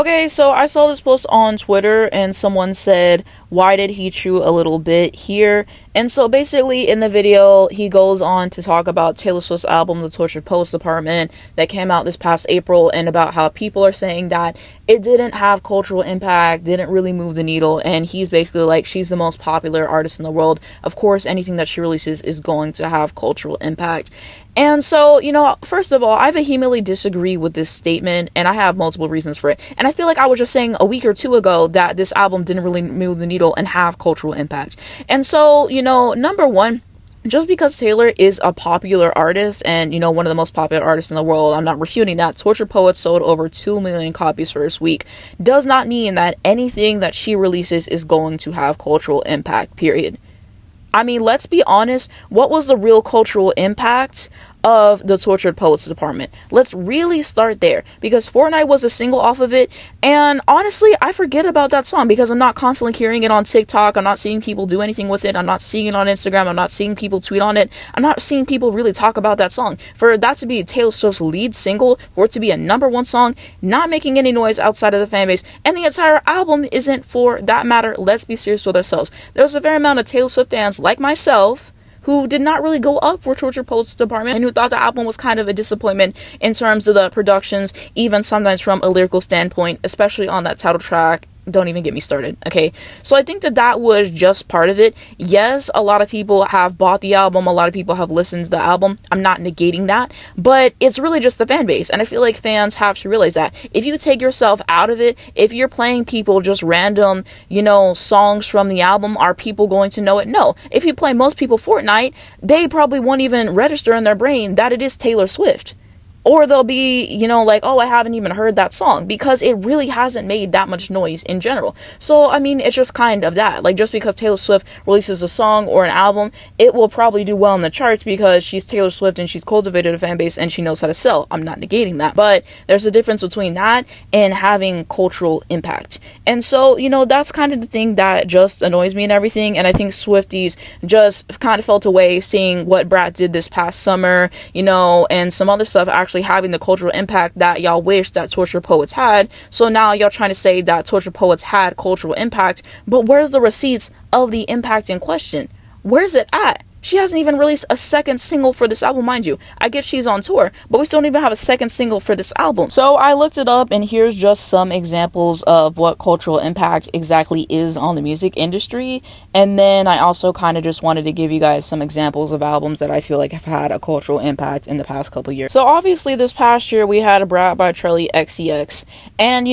Okay, so I saw this post on Twitter and someone said, why did he chew a little bit here? And so basically in the video, he goes on to talk about Taylor Swift's album, The Tortured Poets Department, that came out this past April, and about how people are saying that it didn't have cultural impact, didn't really move the needle, and he's basically like, she's the most popular artist in the world. Of course, anything that she releases is going to have cultural impact. And so, first of all, I vehemently disagree with this statement, and I have multiple reasons for it. And I feel like I was just saying a week or two ago that this album didn't really move the needle and have cultural impact. And so, number one, just because Taylor is a popular artist and, one of the most popular artists in the world, I'm not refuting that. Tortured Poets sold over 2 million copies first week, does not mean that anything that she releases is going to have cultural impact, period. I mean, let's be honest, what was the real cultural impact of the Tortured Poets Department? Let's really start there, because Fortnite was a single off of it, and honestly, I forget about that song because I'm not constantly hearing it on TikTok, I'm not seeing people do anything with it, I'm not seeing it on Instagram, I'm not seeing people tweet on it, I'm not seeing people really talk about that song. For that to be Taylor Swift's lead single, for it to be a #1 song, not making any noise outside of the fan base, and the entire album isn't, for that matter, let's be serious with ourselves. There's a fair amount of Taylor Swift fans, like myself, who did not really go up for Tortured Poets Department, and who thought the album was kind of a disappointment in terms of the productions, even sometimes from a lyrical standpoint, especially on that title track. Don't even get me started, okay? So I think that was just part of it. Yes, a lot of people have bought the album, a lot of people have listened to the album. I'm not negating that, but it's really just the fan base, and I feel like fans have to realize that. If you take yourself out of it, if you're playing people just random, songs from the album, are people going to know it? No. If you play most people Fortnite, they probably won't even register in their brain that it is Taylor Swift. Or they'll be, like, oh, I haven't even heard that song, because it really hasn't made that much noise in general. So, I mean, it's just kind of that. Like, just because Taylor Swift releases a song or an album, it will probably do well in the charts because she's Taylor Swift and she's cultivated a fan base and she knows how to sell. I'm not negating that. But there's a difference between that and having cultural impact. And so, that's kind of the thing that just annoys me and everything. And I think Swifties just kind of felt away seeing what Brat did this past summer, and some other stuff actually having the cultural impact that y'all wish that Tortured Poets had. So now y'all trying to say that Tortured Poets had cultural impact, but where's the receipts of the impact in question? Where's it at? She hasn't even released a second single for this album, mind you. I get she's on tour, but we still don't even have a second single for this album. So I looked it up, and here's just some examples of what cultural impact exactly is on the music industry. And then I also kind of just wanted to give you guys some examples of albums that I feel like have had a cultural impact in the past couple years. So obviously this past year we had a Brat by charlixcx. And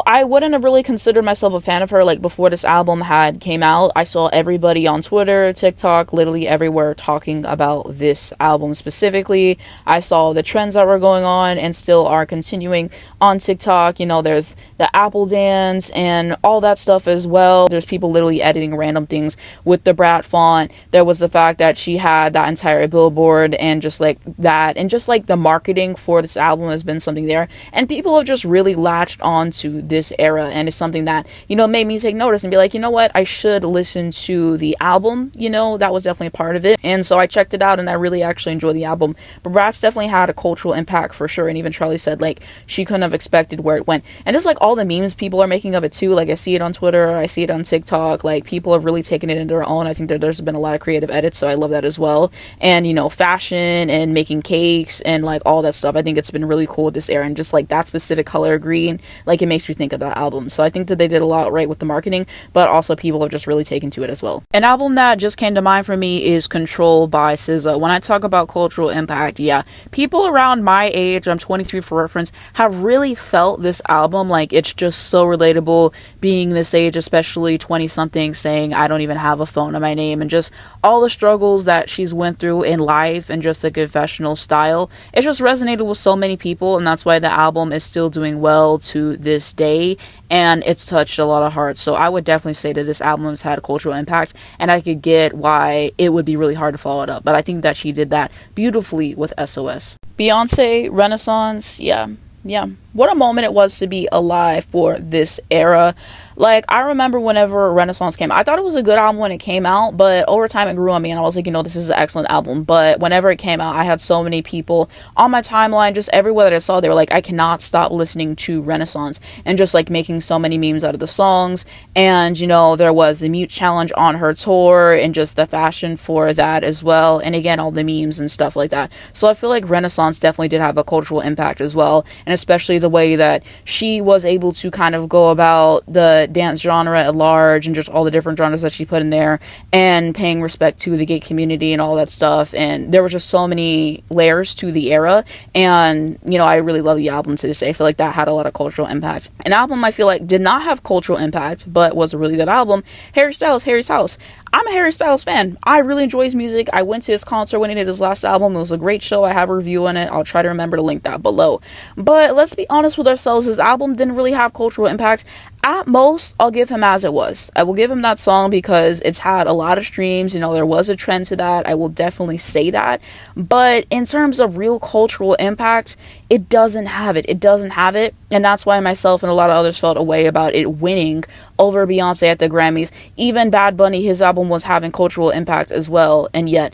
I wouldn't have really considered myself a fan of her like before this album had came out. I saw everybody on Twitter, TikTok, literally everywhere talking about this album specifically. I saw the trends that were going on and still are continuing on TikTok. There's the Apple dance and all that stuff as well. There's people literally editing random things with the Brat font. There was the fact that she had that entire billboard and just like that, and just like the marketing for this album has been something there, and people have just really latched on to this era, and it's something that made me take notice and be like, what, I should listen to the album. That was definitely a part of it. And so I checked it out, and I really actually enjoyed the album. But Brat's definitely had a cultural impact for sure. And even Charlie said like she couldn't have expected where it went. And just like all the memes people are making of it too, like I see it on Twitter, I see it on TikTok, like people have really taken it into their own. I think that there's been a lot of creative edits, so I love that as well. And fashion and making cakes and like all that stuff, I think it's been really cool this era. And just like that specific color green, like it makes you think of that album. So I think that they did a lot right with the marketing, but also people have just really taken to it as well. An album that just came to mind for me is Control by SZA. When I talk about cultural impact, yeah, people around my age, I'm 23 for reference, have really felt this album. Like it's just so relatable being this age, especially 20 something, saying I don't even have a phone in my name, and just all the struggles that she's went through in life and just the confessional style. It just resonated with so many people, and that's why the album is still doing well to this day, and it's touched a lot of hearts. So I would definitely say that this album has had a cultural impact, and I could get why it would be really hard to follow it up, but I think that she did that beautifully with SOS. Beyonce, Renaissance, yeah. what a moment it was to be alive for this era. Like, I remember whenever Renaissance came out, I thought it was a good album when it came out, but over time it grew on me, and I was like, this is an excellent album. But whenever it came out, I had so many people on my timeline, just everywhere that I saw, they were like, I cannot stop listening to Renaissance, and just like making so many memes out of the songs. And there was the mute challenge on her tour, and just the fashion for that as well, and again, all the memes and stuff like that. So I feel like Renaissance definitely did have a cultural impact as well, and especially the way that she was able to kind of go about the dance genre at large, and just all the different genres that she put in there, and paying respect to the gay community and all that stuff. And there were just so many layers to the era, and I really love the album to this day. I feel like that had a lot of cultural impact. An album I feel like did not have cultural impact but was a really good album, Harry Styles, Harry's House. I'm a Harry Styles fan. I really enjoy his music. I went to his concert when he did his last album. It was a great show. I have a review on it. I'll try to remember to link that below. But let's be honest with ourselves. His album didn't really have cultural impact. At most, I'll give him As It Was. I will give him that song because it's had a lot of streams. There was a trend to that. I will definitely say that. But in terms of real cultural impact, it doesn't have it. It doesn't have it. And that's why myself and a lot of others felt a way about it winning over Beyonce at the Grammys. Even Bad Bunny, his album was having cultural impact as well. And yeah,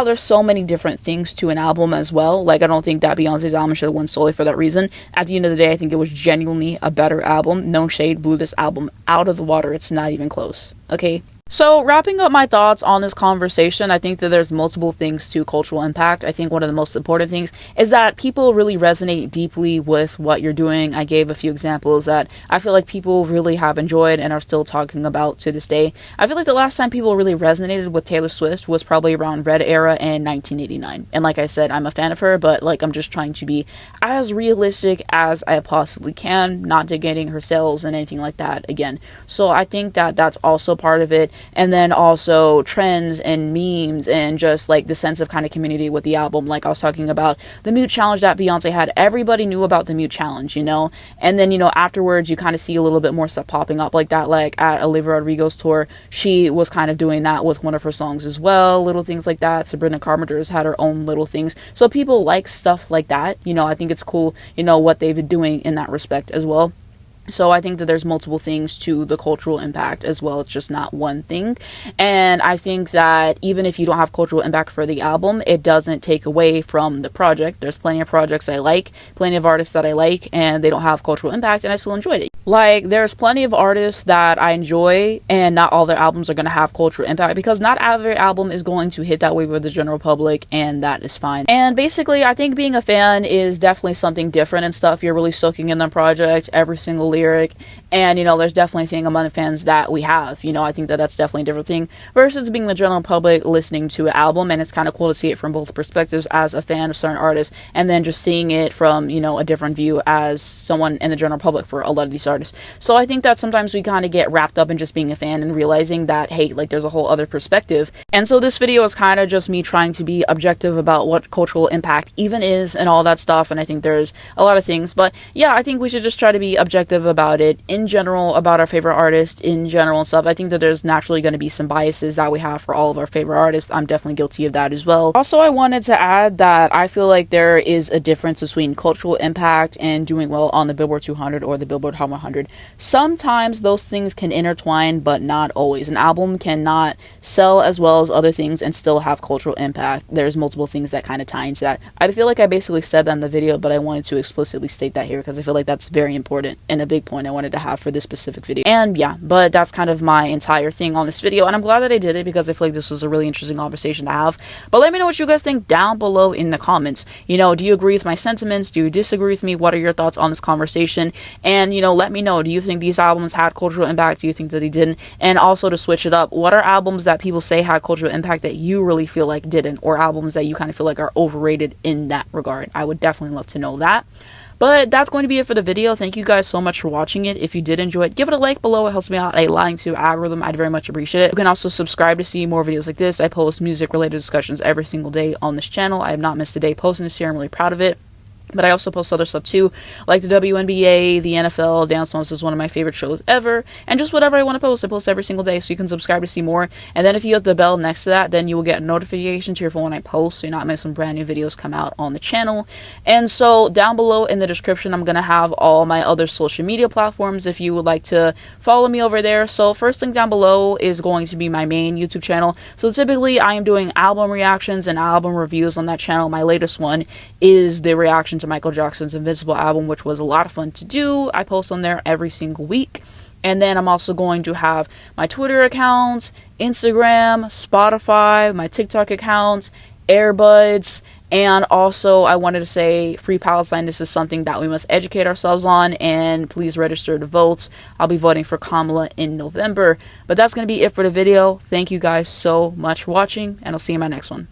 there's so many different things to an album as well. Like, I don't think that Beyonce's album should have won solely for that reason. At the end of the day, I think it was genuinely a better album. No shade, blew this album out of the water. It's not even close. Okay? So, wrapping up my thoughts on this conversation, I think that there's multiple things to cultural impact. I think one of the most important things is that people really resonate deeply with what you're doing. I gave a few examples that I feel like people really have enjoyed and are still talking about to this day. I feel like the last time people really resonated with Taylor Swift was probably around Red Era in 1989. And like I said, I'm a fan of her, but I'm just trying to be as realistic as I possibly can, not negating her sales and anything like that again. So I think that that's also part of it. And then also trends and memes and just the sense of kind of community with the album. Like I was talking about the mute challenge that Beyonce had. Everybody knew about the mute challenge, and then afterwards you kind of see a little bit more stuff popping up like that. Like at Olivia Rodrigo's tour, she was kind of doing that with one of her songs as well, little things like that. Sabrina Carpenter's had her own little things, so people like stuff like that. I think it's cool what they've been doing in that respect as well. So I think that there's multiple things to the cultural impact as well. It's just not one thing. And I think that even if you don't have cultural impact for the album, it doesn't take away from the project. There's plenty of projects I like, plenty of artists that I like, and they don't have cultural impact, and I still enjoyed it. There's plenty of artists that I enjoy, and not all their albums are going to have cultural impact, because not every album is going to hit that way with the general public, and that is fine. And basically, I think being a fan is definitely something different and stuff. You're really soaking in the project, every single lyric, and there's definitely a thing among the fans that we have. I think that that's definitely a different thing versus being the general public listening to an album. And it's kind of cool to see it from both perspectives as a fan of certain artists, and then just seeing it from a different view as someone in the general public for a lot of these artists. So I think that sometimes we kind of get wrapped up in just being a fan and realizing that, hey, there's a whole other perspective. And so this video is kind of just me trying to be objective about what cultural impact even is and all that stuff. And I think there's a lot of things, but yeah, I think we should just try to be objective about it in general, about our favorite artist in general and stuff. I think that there's naturally going to be some biases that we have for all of our favorite artists. I'm definitely guilty of that as well. Also, I wanted to add that I feel like there is a difference between cultural impact and doing well on the Billboard 200 or the Billboard Hot 100. Sometimes those things can intertwine, but not always. An album cannot sell as well as other things and still have cultural impact. There's multiple things that kind of tie into that. I feel like I basically said that in the video, but I wanted to explicitly state that here because I feel like that's very important and a big point I wanted to have for this specific video. And yeah, but that's kind of my entire thing on this video, and I'm glad that I did it because I feel like this was a really interesting conversation to have. But let me know what you guys think down below in the comments. Do you agree with my sentiments? Do you disagree with me? What are your thoughts on this conversation? And let me know, do you think these albums had cultural impact? Do you think that they didn't? And also, to switch it up, what are albums that people say had cultural impact that you really feel like didn't, or albums that you kind of feel like are overrated in that regard? I would definitely love to know that. But that's going to be it for the video. Thank you guys so much for watching it. If you did enjoy it, give it a like below. It helps me out a lot into the algorithm. I'd very much appreciate it. You can also subscribe to see more videos like this. I post music related discussions every single day on this channel. I have not missed a day posting this year. I'm really proud of it. But I also post other stuff too, like the WNBA, the NFL, Dance Moms is one of my favorite shows ever, and just whatever I want to post. I post every single day, so you can subscribe to see more. And then if you hit the bell next to that, then you will get a notification to your phone when I post, so you're not missing brand new videos come out on the channel. And so down below in the description, I'm going to have all my other social media platforms if you would like to follow me over there. So first link down below is going to be my main YouTube channel. So typically I am doing album reactions and album reviews on that channel. My latest one is the reaction to Michael Jackson's Invincible album, which was a lot of fun to do. I post on there every single week. And then I'm also going to have my Twitter accounts, Instagram, Spotify, my TikTok accounts, Airbuds, and also I wanted to say Free Palestine. This is something that we must educate ourselves on, and please register to vote. I'll be voting for Kamala in November. But that's going to be it for the video. Thank you guys so much for watching, and I'll see you in my next one.